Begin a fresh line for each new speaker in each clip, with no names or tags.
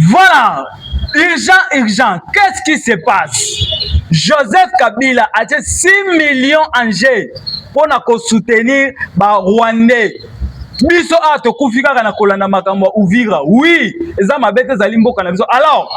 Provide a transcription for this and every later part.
Voilà. Urgent. Qu'est-ce qui se passe? Joseph Kabila a dit 6 millions en jeu pour soutenir les Rwandais. Biso a to kufika kana kolanda makambo Uvira. Oui, eza mabete zali mboka na biso. Alors,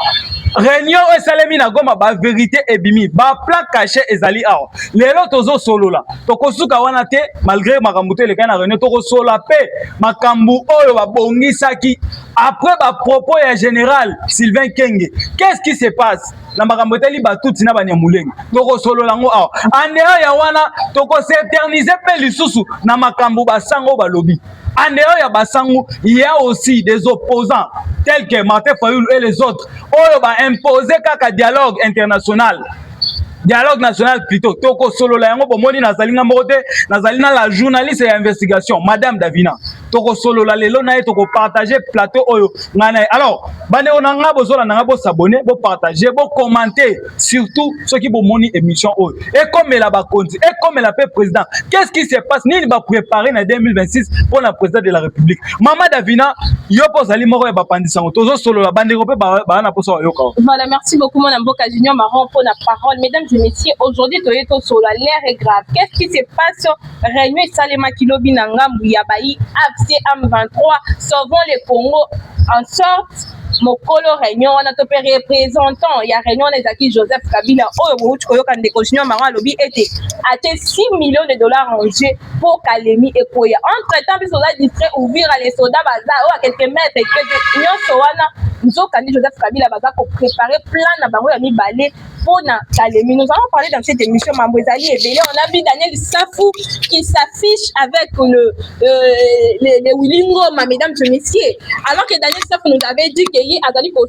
réunion esalemi na Goma ba vérité ebimi, ba plan caché ezali awa. Lelo tozo solola. Tokosuka wana te malgré makambo te le kana réunion toko sola pe makambo oyo ba bongisaki après ba propos ya général Sylvain Kenge. Qu'est-ce qui se passe? Na makambo teli ba tuti na banyamulenge. Toko solola ngo awa. Andeo ya wana toko s'éterniser pe lisusu na makambo ba sango ba lobby. En dehors ya Basangu, il y a aussi des opposants tels que Martin Fayoulou et les autres. On va imposer un dialogue international. Dialogue national plutôt. Toko solo la yango bomoni nazalina mbote, nazalina la journaliste et investigation, Madame Davina. Toko solo la lelo na toko partager plateau oyo ngana. Alors, bane onanga bozola nanga bo s'abonner, bo partager, bo commenter surtout ceux qui bomoni émission oyo. Et comme la ba konti, et comme la paix président, qu'est-ce qui se passe? Ni ba préparer na 2026 pour la présidente de la République. Maman Davina, yo pozali moko ya ba pandisango. Tozo solo la bande ko ba na poso yo ka.
Voilà, merci beaucoup mon Mboka Junior Marron pour la parole. Mesdames et messieurs, aujourd'hui Toyeto Solo, l'air est grave. Qu'est-ce qui se passe? Réunion Salema Kilobi Nangambu Yabayi, AFC M23, sauvons le Congo en sorte. Mokolo réunion on a topé représentant il y a réunion les acquis Joseph Kabila oh koyoka ndeko Junior Marron lobby était à 6 millions de dollars en jeu pour Kalemi et Koya. Entre temps puis soldats distrait ouvrir les soldats baza oh à quelques mètres et que Union Sowana nous candidat Joseph Kabila baza pour préparer plan na bango ya mibale pour na Kalemi. Nous allons parler dans cette émission Mambozali et Belé. On a vu Daniel Safou qui s'affiche avec le Willingo mesdames et messieurs, alors que Daniel Safou nous avait dit que Azali ko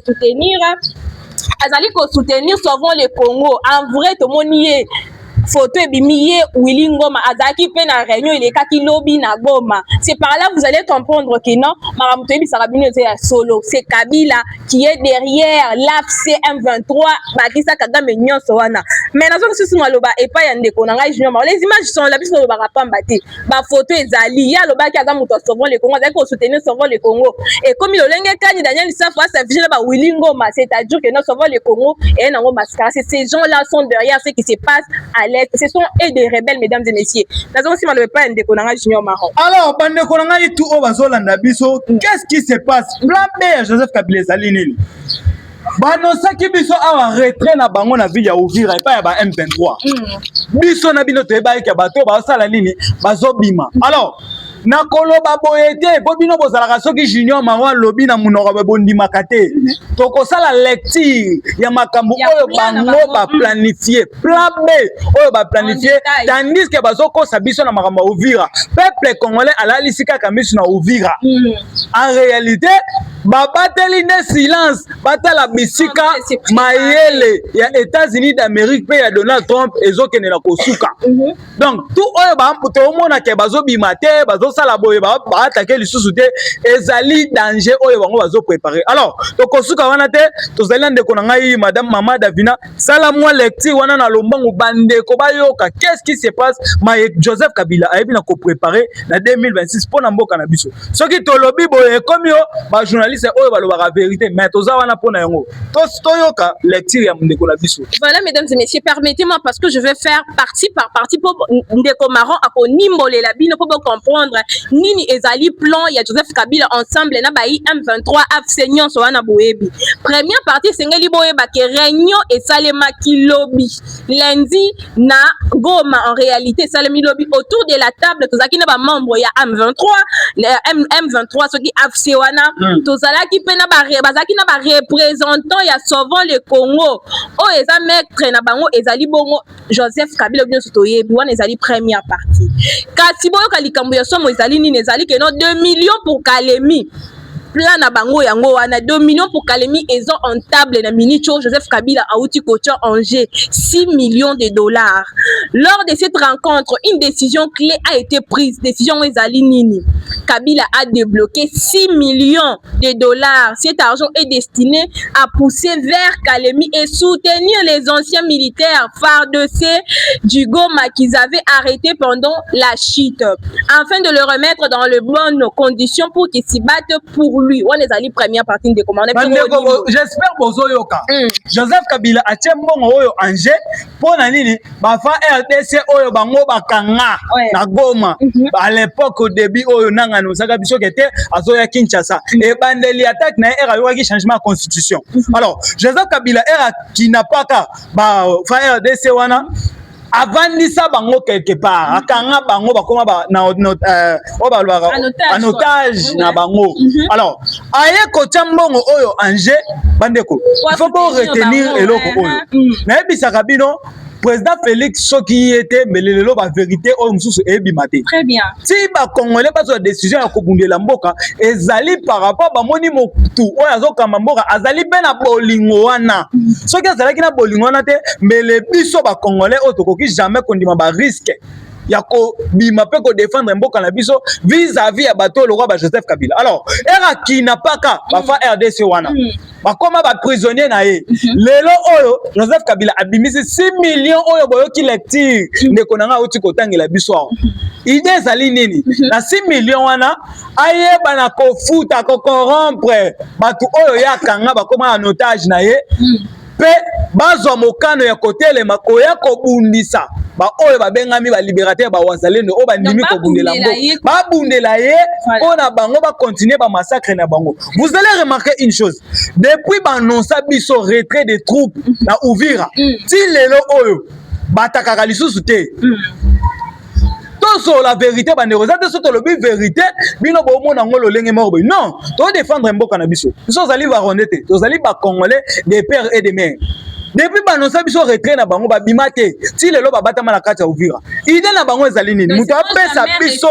soutenir sauvons le Congo. En vrai to monier photo ebimiye Willy Ngoma azaki pe na réunion il est kaki lobby na Goma. C'est par là vous allez comprendre que non Maramutoyebi Sarabini c'est solo, c'est Kabila qui est derrière l'AFC M23 Bakisa Kagame nyonso wana. Mais nazo susu maloba et pas yande ko nanga Junior Marron. Les images sont là biso ba rapamba te. Ba photo ezali ya loba ki azamu to sauvons le Congo, azaki ko soutenir sauvons le Congo. Et comme il olenge kani Daniel Safou s'affiche ba Willy Ngoma, c'est-à-dire que non sauvons le Congo et nango mascara. Ces gens-là sont derrière ce qui se passe à l'est. Ce sont des rebelles, mesdames et messieurs. Nous avons aussi mal pas un déconnant Junior Marron.
Alors, pendant qu'on a eu tout au Bazolanda Biso, qu'est-ce qui se passe? Plan B, Joseph Kabila Salinini. Banosaki biso awa retrait na bango na ville ya Uvira et pas ya ba M23. Biso na bino toyeba ke bato ba sala nini bazobima. Alors, na koloba boyete po bino bozalaka soki Junior Marron lobi na munoko ba bondimaka te. Toko sala lecture ya makambo oyo bango ba planifier. Plan B oyo ba planifier tandis que bazoko sa biso na makambo Uvira. Peuple congolais alali kaka miso na Uvira. En réalité, babateli ne silence batala bisika mayele ya États-Unis d'Amérique pe ya Donald Trump ezokene na kosuka. Donc tout oyo ba mputo omona ke bazobima te bazosala boye ba attaquer lisusu te ezali danger oyo bango bazo préparer. Alors to kosuka wana te tozali ndeko na ngai madame Mama Davina sala moi lecture wana na lombango bande ko bayoka qu'est-ce qui se passe Joseph Kabila ayebi na ko préparer na 2026 pour na mboka na biso. Soki to lobby boye comme yo ba journaliste oyo balobaka vérité mais toza wana pona yango toyoka lecture ya ndeko na biso.
Voilà mesdames et messieurs, permettez-moi parce que je vais faire partie par partie pour ndeko Marron akonimbole la bino pour comprendre nini ezali plan ya Joseph Kabila ensemble na bayi M23 AFC nyonso wana boyebi. Première partie sengeli boyeba ke réunion et salema kilobi lundi na Goma en réalité salemi lobby autour de la table tozaki na ba membre ya M23 soki AFC wana tozalaki pe na bazaki na ba représentant ya sauvons le Congo o eza maître na bango ezali bongo Joseph Kabila bien sotoyebi wana ezali première partie kasi boyo kalikambo ya somo ezali nini ezali que non 2 millions pour Kalemi plan na bango yango wana 2 millions pour Kalemi ils ont en table na minicho Joseph Kabila a outil coach Angers 6 millions de dollars. Lors de cette rencontre une décision clé a été prise, décision ezali nini Kabila a débloqué 6 millions de dollars. Cet argent est destiné à pousser vers Kalemi et soutenir les anciens militaires FARDC du Goma qu'ils avaient arrêtés pendant la chute afin de le remettre dans les bonnes conditions pour qu'ils s'y battent pour lui on est allé première partie de commande
j'espère bozo yoka Joseph Kabila atie mbongo oyo anje pona nini bafa RDC oyo bango bakanga na Goma à l'époque au début oyo nanga nosaka biso kete azoya Kinshasa et bandeli attaque na era yoki changement de constitution alors Joseph Kabila era qui n'a pas ka ba fa RDC wana avandisa bango quelque part akanga bango bakoma ba na otage na bango alors aye kotia mbongo oyo anje bandeko il faut pas retenir eloko oyo na ebisaka bino président Félix soki était mais lelo ba vérité oyo mususu ebimate
très bien
si ba congolais pas sur décision ya kobundela mboka ezali par rapport ba moni motu oyo azokamba mboka azali pe na bolingo wana soki azalaki na bolingo wana te mais le biso ba congolais oyo tokoki jamais kondima ba risque ya ko bima pe ko défendre mboka na biso vis-à-vis ya bato le roi ba Joseph Kabila alors era ki na paka ba fa RDC wana bakoma ba prisonnier na ye lelo oyo Joseph Kabila abimisi 6 millions oyo boyoki lecture ndeko nanga oti kotangela biso idée ezali nini na 6 millions wana ayeba na kofuta ko corrompre bato oyo yakanga bakoma en otage na ye pe bazwa mokano ya kotelema koya kobundisa ba oyo babengami ba libérateur ba wazalendo o bandimi kobundela mbo babundela ye pona bango ba continuer ba massacre na bango. Vous allez remarquer une chose, depuis ba annonça biso retrait des troupes na Uvira ti lelo oyo batakaka lisusu te sur la vérité bandeko za te soto lobi vérité bino bo mona ngolo lenge morbo non to défendre mboka na biso biso zali ba rondete to zali ba congolais des pères et des mères depuis ba annonça biso retrait na bango ba bimate ti lelo ba batama na kati ya Uvira idée na bango ezali nini muto apesa biso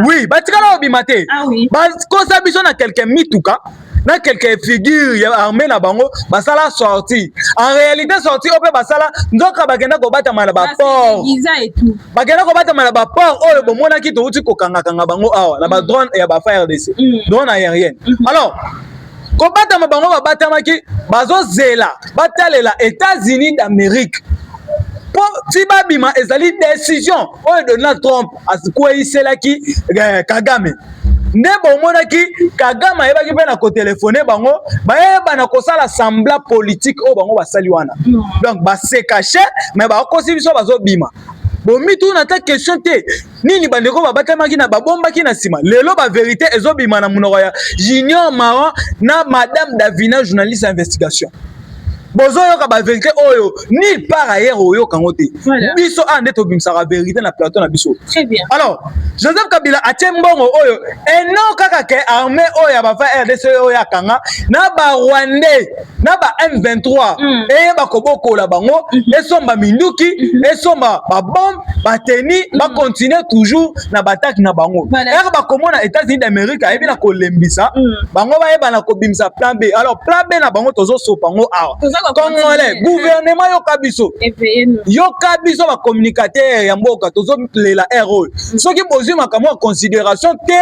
oui batikala obimate ba kosa biso na quelqu'un mituka na quelques figures ya armée na bango basala sorti en réalité sorti ope basala ndoka bagenda ko batama na ba port bagenda ko batama na ba port oyo bomona ki to uti ko kanga kanga bango awa na ba drone ya ba FARDC drone aérienne alors ko batama bango ba batama ki bazo zela batalela États-Unis d'Amérique pour si babima ezali décision oyo Donald Trump asikweyiselaki Kagame nde bomonaki Kagame ayebaki mpe na kotelefone bango bayeba na kosala semblant politique oyo bango basali wana donc base caché mais bakosi biso bazobima bomitu na ta question te nini bandeko babatamaki na babombaki na sima lelo ba vérité ezobima na munoko ya Junior Maron na Madame Davina journaliste d'investigation bozo yoka ba vérité oyo ni par ailleurs oyo kango te biso ande to bimsaka vérité na plateau na biso
très bien
alors Joseph Kabila atie mbongo oyo eno kaka ke armée oyo ya ba RDC oyo yakanga na ba Rwandais na ba M23 et ba kobokola bango esomba minduki esomba ba bombe ba teni ba continuer toujours na battaque na bango er ba komona États-Unis d'Amérique ayebi na kolembisa bango ba yeba na kobimisa plan B alors plan B na bango tozo sopango awa Congolais gouvernement yoka biso ba communicateur ya mboka tozo lela RO soki bozui makamwa considération te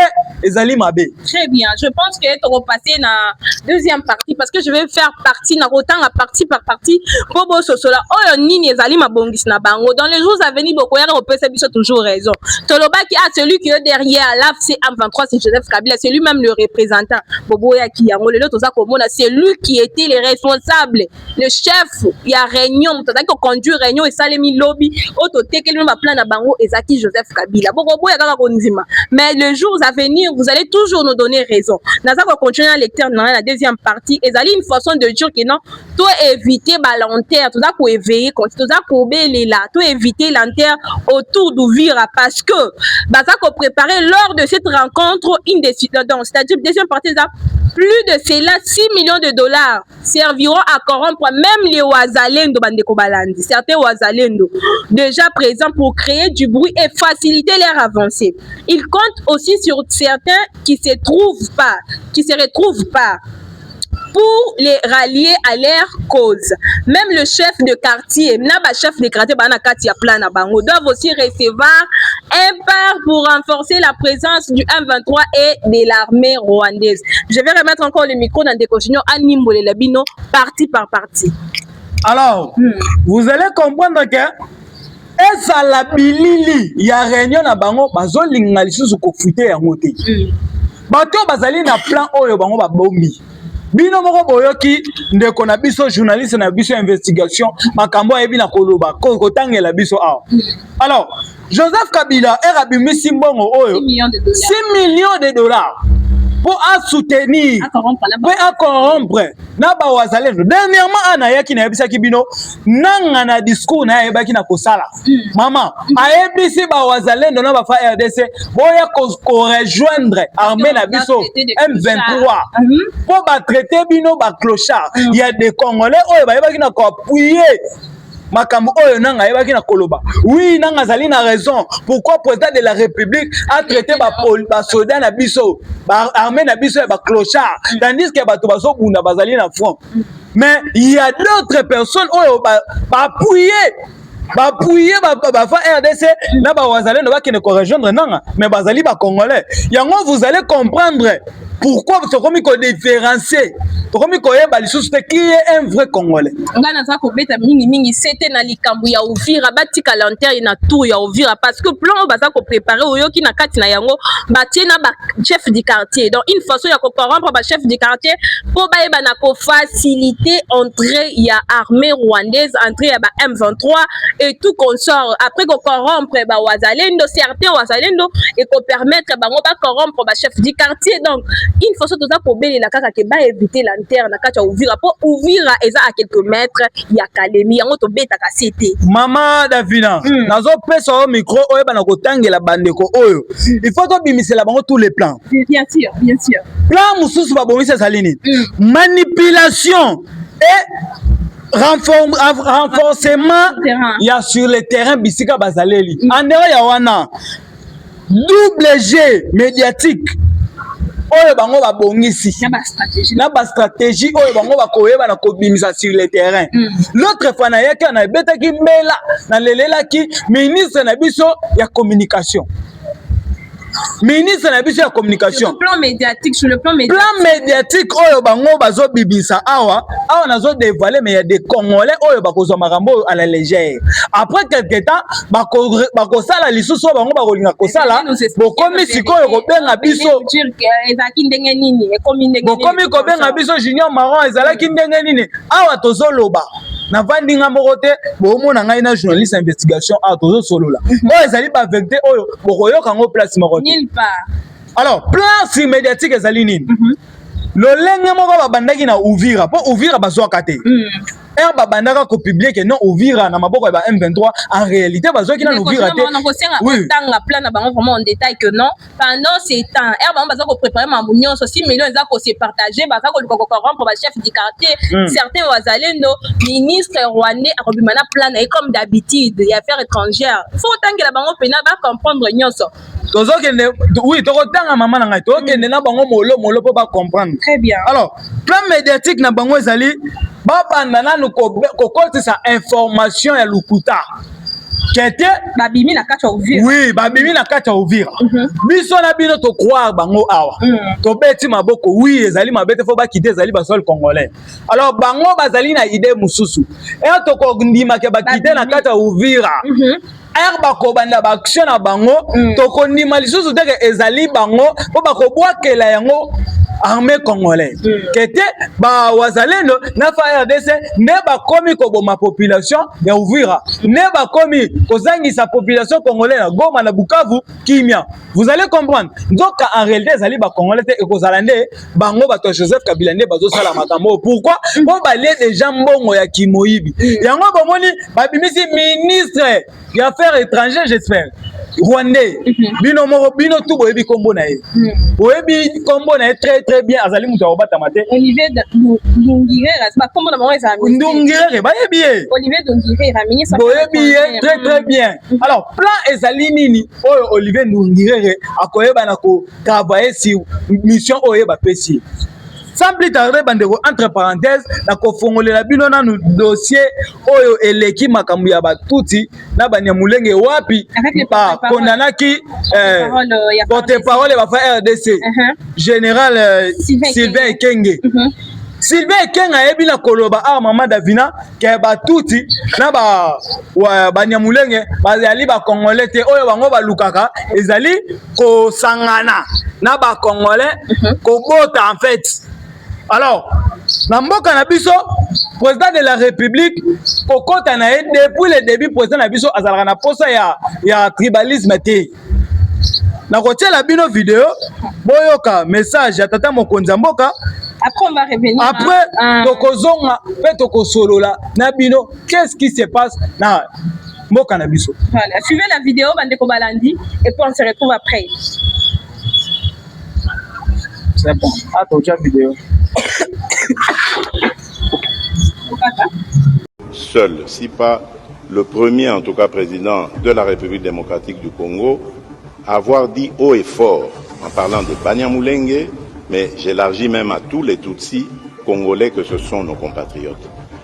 ezali mabe.
Très bien, je pense que tu repasser na deuxième partie parce que je vais faire partie na autant la partie par partie pour boso cela oyo nini ezali mabongis na bango dans les jours à venir boko ya repesa biso toujours raison toloba qui a celui qui est derrière l'AFC M23 c'est Joseph Kabila c'est lui-même le représentant boboya qui yango lelo toza komona c'est lui qui était le responsable le chef il y a réunion toza ko conduire réunion et salemi lobby auto tekeli ma plan na bango ezaki Joseph Kabila boboya kaka konzima mais les jours à venir vous allez toujours nous donner raison naza ko continuer à lecteur dans la deuxième partie ezali une façon de dire que non toi éviter balanter toza ko éveiller quand toza ko belela toi éviter l'enterre autour d'Uvira parce que baza ko préparer lors de cette rencontre une décision c'est-à-dire deuxième partie ça plus de cela 6 millions de dollars serviront à corrompre même les Wazalendo bandeko balandi certains Wazalendo déjà présents pour créer du bruit et faciliter leur avancée. Ils comptent aussi sur certains qui se retrouvent pas pour les rallier à leur cause. Même le chef de quartier, chef de quartier doivent aussi recevoir un part pour renforcer la présence du M23 et de l'armée rwandaise. Je vais remettre encore le micro dans des continuons à Nimbole Labino, partie par partie.
Alors, vous allez comprendre que esa la bilili ya réunion na bango bazolinga lisusu ko fuite ya ngote. bato bazali na plan oyo bango babombi bino moko boyoki ndeko na biso journaliste na biso investigation makambo ayebi na koloba kotangela biso awa alors Joseph Kabila abimisi mbongo oyo 6 millions de dollars pour soutenir pour corrompre na ba wazalendo dernièrement ana yaki na yebisaki bino nanga na discours na yebaki na kosala mama ayebisi ba wazalendo na ba fa RDC boya ko rejoindre armée na biso M23 pour ba traiter bino ba clochard il y a des Congolais oyo ba yebaki na ko appuyer makambo oyo nanga yebaki na koloba oui nanga zali na raison pourquoi président de la République a traité ba soldats na biso ba armée na biso ba clochard tandis que bato baso bunda bazali na front mais il y a d'autres personnes oyo ba appuyer ba fa RDC na ba wazalendo ba kene ko rejoindre nanga mais bazali ba Congolais yango vous allez comprendre pourquoi vous avez qu'on différencier tokomi koyeba lisusu te qui est un vrai Congolais
ngana za ko beta mingi c'était na likambu ya Uvira batika lanterne na tour ya Uvira parce que plan baza ko préparer oyoki na kati na yango batie na ba chef du quartier donc une façon ya ko corrompre ba chef du quartier pour ba eba na ko faciliter entrée ya armée rwandaise entrée ya ba M23 et tout consort après ko corrompre ba wazalendo certains wazalendo et ko permettre bango ba corrompre ba chef du quartier donc une façon toza ko belela kaka ke ba éviter lanterne na kati ya Uvira po Uvira eza à quelques mètres ya Kalemi yango to beta ka cité
mama Davina nazo pesa au micro oyo bana kotangela bandeko oyo il faut to bimisela bango tous les plans
bien sûr
plan mususu ba bomisa salini manipulation et renforcement ya sur le terrain bisika bazaleli andero ya wana double G médiatique oyo bango babongisi na ba stratégie oyo bango bakoyeba na kobimisa sur le terrain l'autre fois na yaka na betaki mbela na lelelaki ministre na biso ya communication ministre na biso ya communication
sur le plan
médiatique oyo bango bazo bibisa awa nazo dévoiler mais il y a des Congolais oyo bakozwa makambo à la légère après quelque temps bakosala lisusu bango bakolinga kosala bokomi sikoyo kobenga biso
ezaki ndenge nini
bokomi kobenga biso Junior Marron ezalaki ndenge nini awa tozoloba na vandinga moko te bomona ngai na journaliste investigation tozo solola oyo ezali ba vérité oyo bokoyoka ngo place moko
nulle part
alors place médiatique ezali nini lolenge moko babandaki na Uvira po Uvira bazwaka te babandaka ko publier que non Uvira na maboko ya ba M23 en réalité bazwaki na Uvira te
oui tanga plan na bango vraiment en détail que non pendant ces temps bango baza ko préparer mamunyo 6 millions za ko se partager baza ko ko corrompre ba chef du quartier certains wazalendo ministre rwandais akobimana plan et comme d'habitude ya affaires étrangères faut tangela bango pena ba comprendre nyonso
tozokende oui tokotanga mama na ngai tokende na bango molo po ba comprendre
très bien
alors plan médiatique na bango ezali babanda nanu kokotisa information ya lukuta kete
babimi na kati ya Uvira
oui babimi na kati ya Uvira biso na bino to croire bango awa to beti maboko oui ezali mabete fo ba kite ezali ba sol congolais alors bango bazali na idée mususu to ko ndima ke ba kite na kati ya Uvira bakobanda ba action na bango to ko ndima lisusu te ke ezali bango po bakobwakela yango armée congolaise kete ba wazalendo na fa RDC ne ba komi ko boma population ya Uvira ne ba komi ko zangisa population congolaise na Goma na Bukavu kimia vous allez comprendre donc en réalité zali ba congolais te e ko zalande bango ba to Joseph Kabila ne bazo sala makambo pourquoi bon ba les déjà mbongo ya kimoyibi yango bomoni ba bimisi ministre ya affaires étrangères j'espère Rwandais bino moko bino tout boyebi kombo na ye boyebi kombo na ye très bien azali mutu obata mate
Olivier Ndungirera ba kombo na bango ezali
Ndungirera bayebi ye
Olivier Ndungirera ministre
boyebi ye très bien alors plan ezali nini oyo Olivier Ndungirera akoyeba na ko travailler sur mission oyo ba pesi sans plus tarder bandeko entre parenthèses na kofongolela bino na dossier oyo eleki makambo ya batuti na banyamulenge wapi ba kondanaki porte-parole ba fa RDC général Sylvain Ekenge Sylvain Ekenga yebi na koloba a Mama Davina ke batuti na ba Nyamulenge bazali ba Congolais te oyo bango balukaka ezali ko sangana na ba Congolais ko bota en fait. Alors na mboka na biso président de la République kokota na ye depuis le début président na biso azalaka na posa ya tribalisme te. Na kotia la bino vidéo boyoka message ya tata mokonzi mboka.
Après, on va revenir.
Après, tokozonga, pe tokosolola na bino, qu'est-ce qui se passe na mboka na biso.
Voilà, suivez la vidéo, Bandeko Balandi, et puis on se retrouve après.
C'est bon. Attends, tu as vidéo.
Seul, si pas le premier, en tout cas président de la République démocratique du Congo, à avoir dit haut et fort, en parlant de Banyamulenge, mais j'élargis même à tous les Tutsis congolais que ce sont nos compatriotes.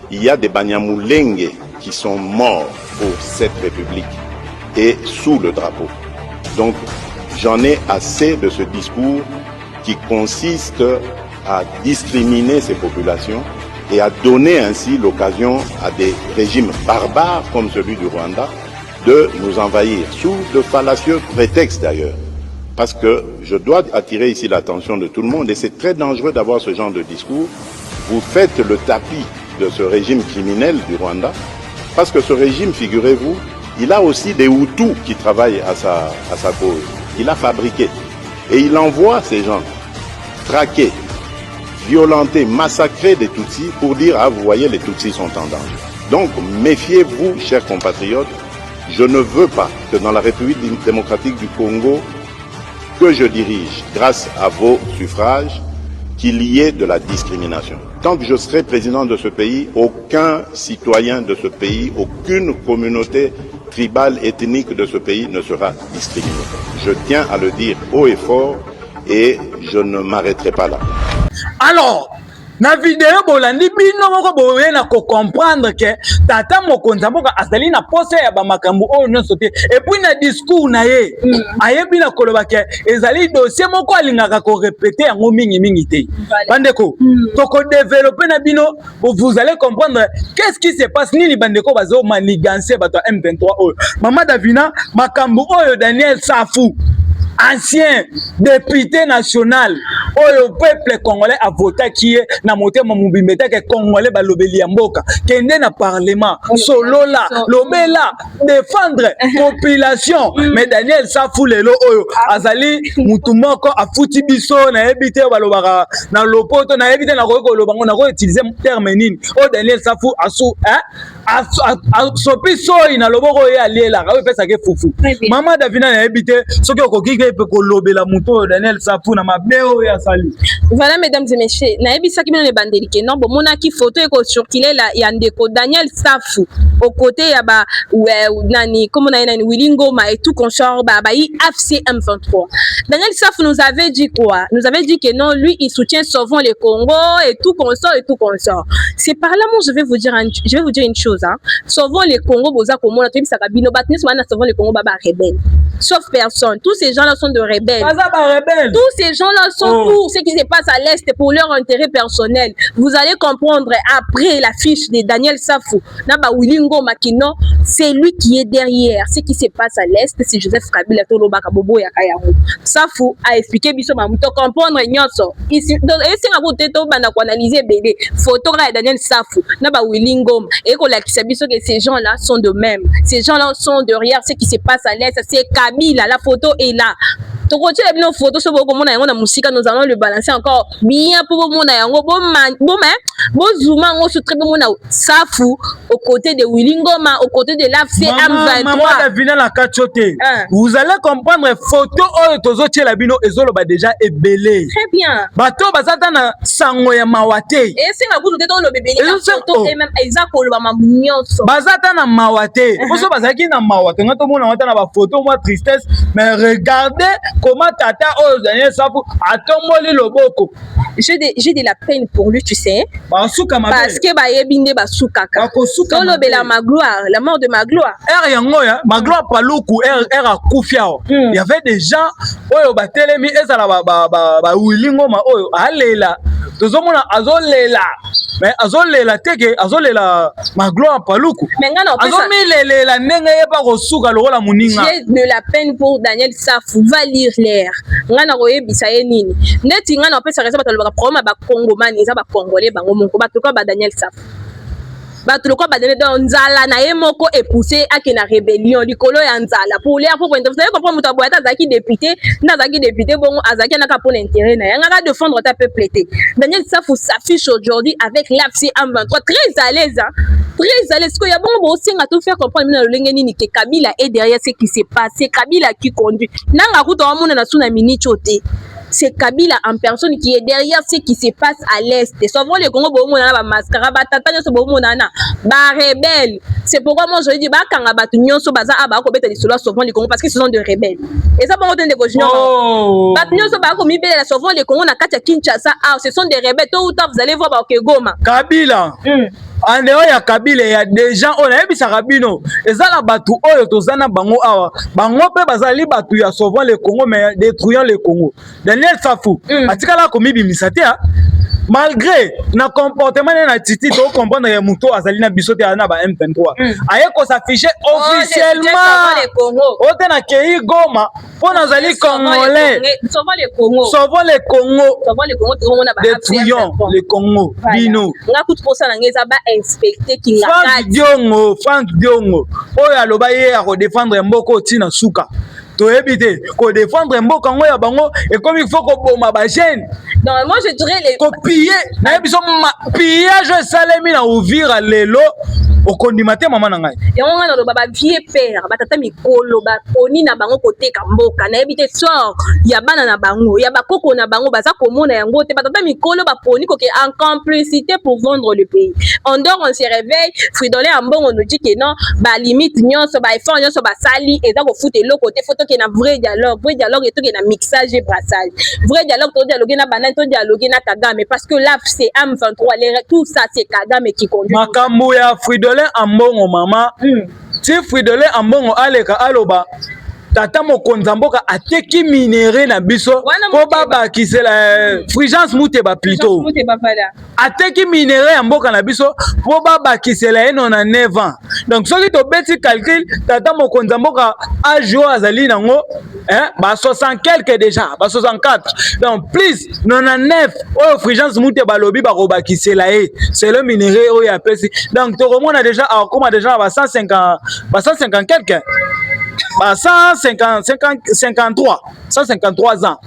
Il y a des Banyamulenge qui sont morts pour cette République et sous le drapeau. Donc j'en ai assez de ce discours qui consiste à discriminer ces populations et à donner ainsi l'occasion à des régimes barbares comme celui du Rwanda de nous envahir, sous de fallacieux prétextes d'ailleurs. Parce que je dois attirer ici l'attention de tout le monde, et c'est très dangereux d'avoir ce genre de discours. Vous faites le tapis de ce régime criminel du Rwanda, parce que ce régime, figurez-vous, il a aussi des Hutus qui travaillent à sa cause. Il a fabriqué. Et il envoie ces gens traquer, violenter, massacrer des Tutsis pour dire « Ah, vous voyez, les Tutsis sont en danger ». Donc, méfiez-vous, chers compatriotes, je ne veux pas que dans la République démocratique du Congo, que je dirige, grâce à vos suffrages, qu'il y ait de la discrimination. Tant que je serai président de ce pays, aucun citoyen de ce pays, aucune communauté tribale, ethnique de ce pays ne sera discriminé. Je tiens à le dire haut et fort et je ne m'arrêterai pas là.
Alors, na vidéo bolandi bino moko boye na ko comprendre que tata mokonzi mboka azali na posa ya ba makambo oyo nyonso te et puis na discours na ye ayebi na koloba ke ezali dossier moko alingaka ko répéter yango mingi te bandeko toko développer na bino vous allez comprendre qu'est-ce qui se passe nini bandeko bazo manigancer bato M23 oyo Mama Davina makambo oyo Daniel Safou ancien député national oyo peuple congolais a voté qui est na motema mubimeta ke congolais balobeli ya mboka kende na parlement solola lobela défendre population mais Daniel Safou lelo oyo azali mutu moko afuti biso na ebité balobaka na lopoto na ebité na ko lobango na ko utiliser terme nini o Daniel Safou asu sopi soyi na loboko ye aliela ka pesa ke fufu Mama Davina na ebité soki okokike pe ko lobela muto Daniel Safou na mabeo ya sali.
Voilà mesdames et messieurs, na ebisa ki bino le bandelike non bon mona ki photo eko circuler la ya ndeko Daniel Safou au côté ya ba nani comme on a nani Willy Ngoma et tout consort ba AFC M23. Daniel Safou nous avait dit quoi? Nous avait dit que non, lui il soutient Sauvons le Congo et tout consort. C'est par là moi je vais vous dire une chose hein. Sauvons le Congo boza komona to bisaka bino batnis wana Sauvons le Congo baba rebelle. Sauf personne, tous ces gens là sont de rebelles. Tous ces gens là sont pour ce qui se passe à l'Est pour leur intérêt personnel. Vous allez comprendre après la fiche de Daniel Safou, Naba Willy Ngoma Kino, c'est lui qui est derrière ce qui se passe à l'Est, c'est Joseph Kabila Tolobaka Bobo Yakayahu. Safou a expliqué biso mamuto comprendre nyonso. Ici donc essayer à teto bana ko analyser BD photo de Daniel Safou, Naba Willy Ngoma et ko la biso que ces gens là sont de même. Ces gens là sont derrière ce qui se passe à l'Est, c'est Kabila, la photo est là. Tokoche la bino photo so boko mona yango na musika nous allons le balancer encore bien pour mona yango bon zooma ngo so très mona Safou aux côtés de Willy Ngoma aux côtés de l'AFC M23.
Maman Davina la kachote. Vous allez comprendre photo oyo tozoche la bino ezoloba déjà ebelé.
Très bien.
Bato bazata na sango ya mawate.
Et c'est la bout de dans le bébé la photo et même exact ko lo ba nyonso.
Bazata na mawate. Poso bazaki na mawate ngato mona wata na ba photo moi tristesse mais regardez comment tata oyo Daniel Safou a tomboli loboko.
J'ai de la peine pour lui, tu sais. Parce que Bayebinde Basukaka. Tolobela Magloire, la mort de Magloire.
Magloire Paloukou, a Koufiao. Il y avait des gens, Oyo Batelemi, Ezala Willy Ngoma, Oyo, Alela. tozomona azolela mais azolela teke azolela magloire paluku azomilelela ndenge yeba kosuka lokola muninga.
J'ai de la peine pour Daniel Safou, va lire l'air ngana koyebisa ye nini neti ngana opesa raison bato ba problème ba congomani eza ba congolais bango moko bato ko ba Daniel Safou bato loko ba Daniel don nzala na ye moko epoussé ake na rébellion likolo ya nzala pour l'air pour vous savez comprendre muto boyata zaki député bongo azaki na ka pour l'intérêt na yanga défendre ta peuple té Daniel Safou s'affiche aujourd'hui avec l'AFC M23 très à l'aise que ya bongo bosinga tout faire comprendre na lolenge nini ke Kabila est derrière ce qui s'est passé Kabila qui conduit nanga kuto wa mona na suna minute oté. C'est Kabila en personne qui est derrière ce qui se passe à l'Est. Souvent les Congo bomona ba mascara ba tatanya so bomona na ba rebelle. C'est pourquoi moi je dis ba kanga batu nyonso baza aba ko beta lisolo souvent les Congo parce que ce sont des rebelles. Et ça bon de ko batu nyonso ba ko mibela souvent les Congo na kati ya Kinshasa ah ce sont des rebelles tôt ou tard vous allez voir ba ke Goma.
Kabila. En dehors ya Kabila ya des gens on a bisa Kabino ezala batu oyo tozana bango awa bango pe bazali batu ya souvent les Congo mais détruisant les Congo. Daniel Safou atikala komi bimisate malgré na comportement na titi to comprendre ya muto azali na biso te na ba M23 aye ko s'afficher officiellement ote na kei Goma pour nazali congolais sauvons les Congo détruisons les Congo bino
nga kutu posa na ngeza ba inspecter kinga
Frank Diongo oyo aloba ye a ko défendre mboko tina suka to éviter ko défendre mboka ngo ya bango et comme il faut ko boma ba jeune
non moi je dirais les
copier na biso pillage salemi na ouvrir lelo okondima te mama na ngai
yango ngana lo baba vieux père batata mikolo ba poni na bango koteka mboka na éviter sort ya bana na bango ya bakoko na bango baza komona yango te batata mikolo ba poni ko en complicité pour vendre le pays on dort on se réveille Fridolin Ambongo nous dit que non ba limite nyonso ba effort nyonso ba sali et za ko foutre le côté photo que na vrai dialogue et tout que na mixage et brassage vrai dialogue to dialogue na banane to dialogue na Kagame parce que là c'est M23 tout ça c'est Kagame qui conduit
makambo ya Fridolin Ambongo mama ti Fridolin Ambongo aleka aloba tata mokonza mboka ateki minéré na biso po baba kisela Fulgence Muteba plutôt ateki minéré ya mboka na biso po baba kisela eno na 9 ans donc soki to beti calcul tata mokonza mboka ajo azali nango ba 60 quelque déjà ba 64 donc plus 99 oyo Fulgence Muteba lobi ba ko bakisela c'est le minéré oyo apesi donc to remona déjà akoma déjà ba 150 quelque bah 153 ans.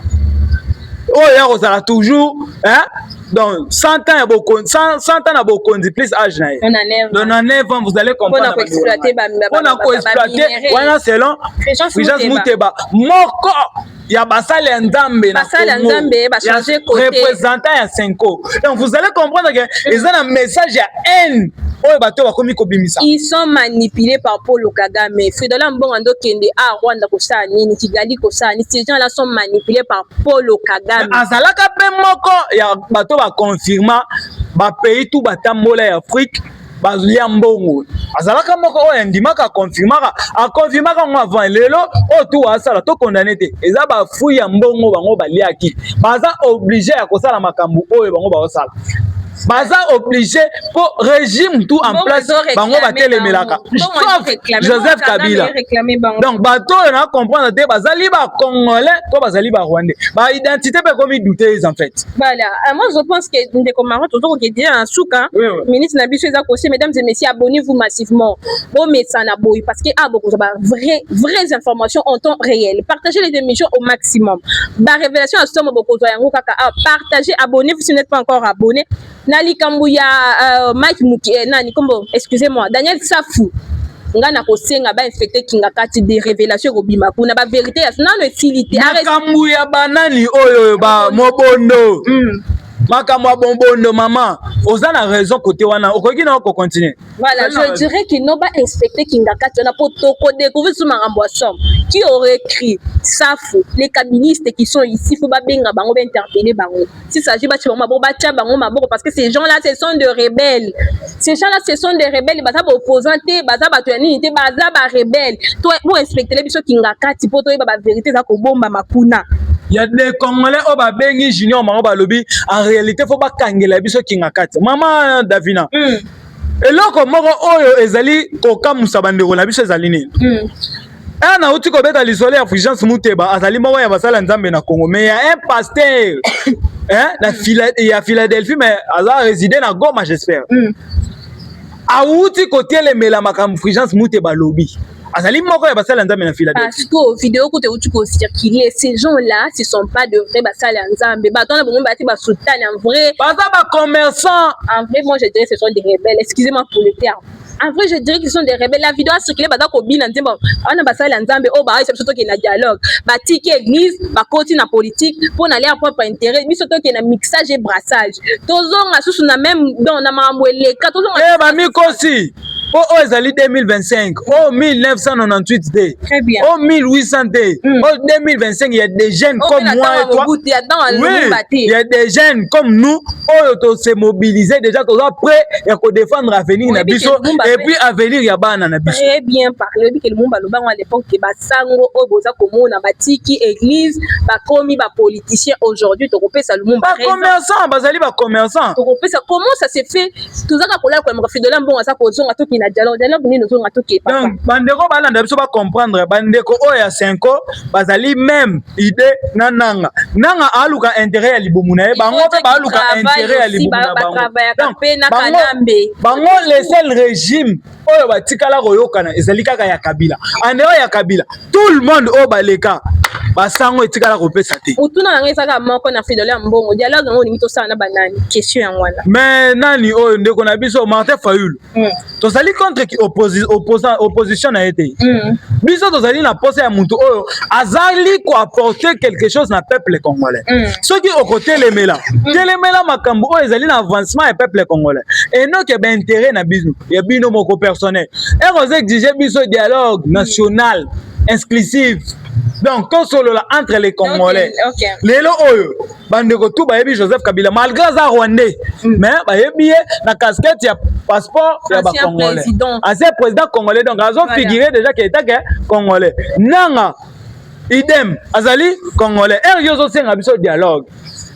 Oh, il y a toujours, hein? Donc, 100 ans, il y a beaucoup, 100 ans, beaucoup, plus âge. On a 9 ans, vous allez comprendre. On a exploité, voilà, selon Fulgence Muteba. Moko, il y a Basale Ndambe, représentant à 5 ans. Donc, vous allez comprendre que ils ont un message à haine.
Ils sont manipulés par Paul Kagame. Fridolin Ambongo kende a Rwanda kosa nini Kigali kosa nini ces gens là sont manipulés par Paul Kagame.
Azalaka pe moko ya bato ba confirma ba pays tout batambola ya Afrique bazulia mbongo. Azalaka moko oyo ndimaka confirmaka a confirmaka ngo avant lelo o tout asala to condamné te. Eza ba fouille ya mbongo bango baliaki. Baza obligé ya kosala makambu oyo bango ba osala. Baza obligé pour régime tout en place bango batele melaka Joseph Kabila donc bato na comprendre te bazali ba congolais to bazali ba rwandais ba identité pe comme douter en fait
voilà moi je pense que des camarades autour qui dit en souka ministre na biso ezakosé mesdames et messieurs abonnez-vous massivement bon mais ça na boy parce que beaucoup ça vraies informations en temps réel partagez les émissions au maximum ba révélation à somme beaucoup yango kaka partagez abonnez-vous si vous n'êtes pas encore abonné Nali Kambuya Mike Muki nani kombo excusez-moi Daniel Safou ngana kosenga ba inspecteur kinga kati des révélations robima kuna ba vérité ya nano utilité
Kambuya banani oyo ba mobondo makamwa bombondo maman ozana raison côté wana okoki na ko continuer
voilà je dirais que no ba inspecteur kinga kati na poto ko découvrir sur makambo somme qui aurait écrit Safou les kabinistes qui sont ici faut ba benga bango ba interpeller bango si s'agit ba tshoma bo ba tcha bango maboko parce que ces gens là ce sont de rebelles baza ba opposants baza ba tuani te baza ba rebelles toi pour inspecter les biso kinga kati poto ba vérité za ko bomba makuna
Il y a des Congolais au babengi Junior Maroba lobby. En réalité, faut pas kangela biso kingakati. Maman Davina. Et là, comme moi, oyo ezali koka musabandeko na biso ezali nini? Na uti ko beta lisole ya Fulgence Muteba azali mawa ya basala nzambe na Congo. Mais il y a un pasteur il y a Philadelphie mais aza résidé na Goma j'espère. Auti côté les mela makam Fulgence Muteba lobby. Azali moko ya basala nzambe na Philadelphie.
Parce que vidéo côté où tu peux circuler ces gens-là ce sont pas de vrais basala nzambe. Bah toi bon bati ba sultan en vrai.
Pas ba commerçant.
En vrai moi je dirais ce sont des rebelles. Excusez-moi pour le terme. En vrai, je dirais qu'ils sont des rebelles. La vidéo a circulé, bah d'accord, bien, on a passé l'ensemble, oh bah c'est surtout qu'il y a dialogue. Bah tiki église, bah côté na politique, pour aller à propre intérêt, mais surtout qu'il y a mixage et brassage. Tozong a sous na même dans na mamouélé, quand tozong.
Eh bah miko aussi. Oh ezali 2025, oh 1998 d.
Très bien.
Oh 1800 d. Oh 2025, il y a des jeunes comme moi et toi.
Oui,
il y a des jeunes comme nous, oh se mobiliser déjà, tous prêts et défendre l'avenir na biso et puis avenir ya bana na biso.
Très bien parlé, que le monde baloba à l'époque que basango o boza komo na batiki église, ba komi ba politicien aujourd'hui to kopesa le monde
ba commerçant, bazali ba commerçant.
To kopesa comment ça s'est fait? Tout ça kola ko me fait de l'ambon ça ko zonga to na dialogue ni no zonga to ke papa.
Donc bandeko balanda biso ba comprendre bandeko o ya 5 ans bazali même idée nananga. Nanga aluka intérêt ya libumu na bango pe baluka intérêt ya libumu na bango. Bango le seul régime oyo batikala koyokana ezali kaka ya Kabila. Andeo ya Kabila. Tout le monde o baleka basango etikala kopesa te.
Utuna na ngeza ka moko na fidèle mbongo dialogue ngo ni to sana na banani question ya ngwana.
Mais nani oyo ndeko na biso Martin Fayulu. Tozali contre qui opposition na été. Biso tozali na poste ya mutu oyo azali ko apporter quelque chose na peuple congolais. Ceux qui au côté les mela. Les mela makambo oyo ezali na avancement ya peuple congolais. Et non que ben intérêt na biso. Ya bino moko personnel. Et vous exigez biso dialogue national exclusif. Donc, tout solo là entre les Congolais. Les oyo, bandeko tout bayebi Joseph Kabila malgré ça rwandais. Mais bayebi na casquette ya passeport ya ba Congolais. Ancien président congolais donc azo figurer déjà qu'il était congolais. Nanga idem azali congolais. Yozo senga biso dialogue.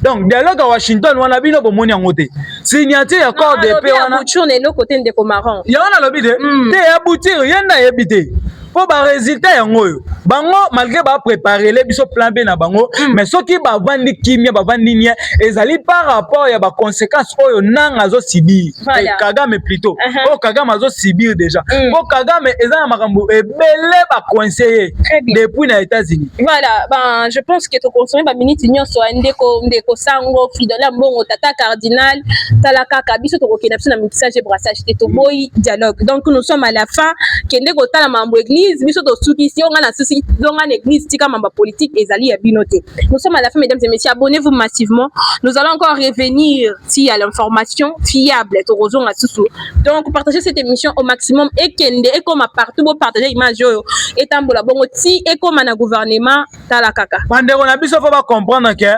Donc dialogue à Washington wana bino bomoni yango te. Signature accord de paix wana.
Le côté ndeko marron.
Ya wana lobi te. Te aboutir yenda yebite. Po ba résultat yango yo bango malgré ba préparer les biso plan B na bango mais soki ba vandi kimia ba vandi nia ezali par rapport ya ba conséquences oyo nanga zo subir Kagame plutôt Kagame zo subir déjà Kagame ezana makambo ebele ba conseiller depuis na États-Unis.
Voilà, ben je pense que to consommer ba minute nyonso ndeko sango fidèle mbongo tata cardinal talaka kabiso to kokena biso na mixage et brassage te to boy dialogue. Donc nous sommes à la fin kende ko tala mambo église biso to suki si on a la souci donc en église tika mamba politique ezali ya binoté. Nous sommes à la fin mesdames et messieurs, abonnez-vous massivement. Nous allons encore revenir si à l'information fiable to rozon à susu. Donc partagez cette émission au maximum et kende et comme partout vous partagez image yo et tambola bongo ti et comme na gouvernement tala kaka.
Bandeko na biso faut pas comprendre que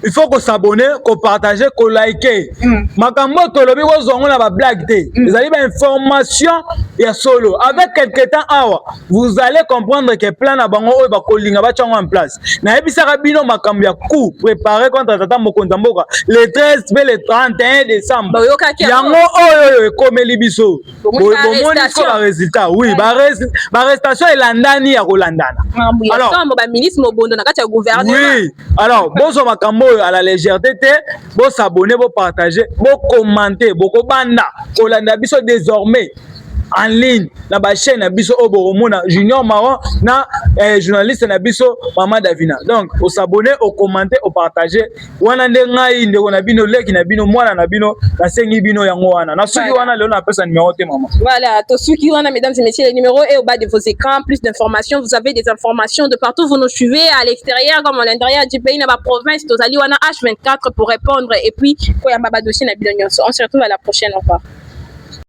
il faut qu'on s'abonne, qu'on partage, qu'on like. Makambo tolobi wozongo na ba blague te. Vous avez une information ya solo. Avec quelques temps awa, vous allez comprendre que plan na bango oyo ba kolinga ba tchango en place. Na ebisa rabino makambo ya coup préparé contre tata Mokonza Mboka le 13 et le 31 décembre. Yango oyo komeli biso. Bomoni ko ba résultat. Oui, ba arrestation elandani ya kolandana.
Alors, ba ministre mobondo na kati ya gouvernement.
Oui. Alors, bozo makambo à la légèreté, vous s'abonner, vous partager, vous commenter, vous banda, kolanda biso désormais en ligne na ba chaîne na biso oboromona Junior Maron na journaliste na biso Maman Davina. Donc au s'abonner, au commenter, au partager wana ndengai ndeko na bino leki na bino mwana na bino na sengi bino yango wana na suki wana leo na pesa numéro te maman.
Voilà, to suki wana mesdames et messieurs, le numéro est au bas de vos écrans. Plus d'informations, vous avez des informations de partout, vous nous suivez à l'extérieur comme à l'intérieur du pays na ba province to zali wana H24 pour répondre et puis ko ya baba dossier na bino nyonso. On se retrouve à la prochaine, au revoir.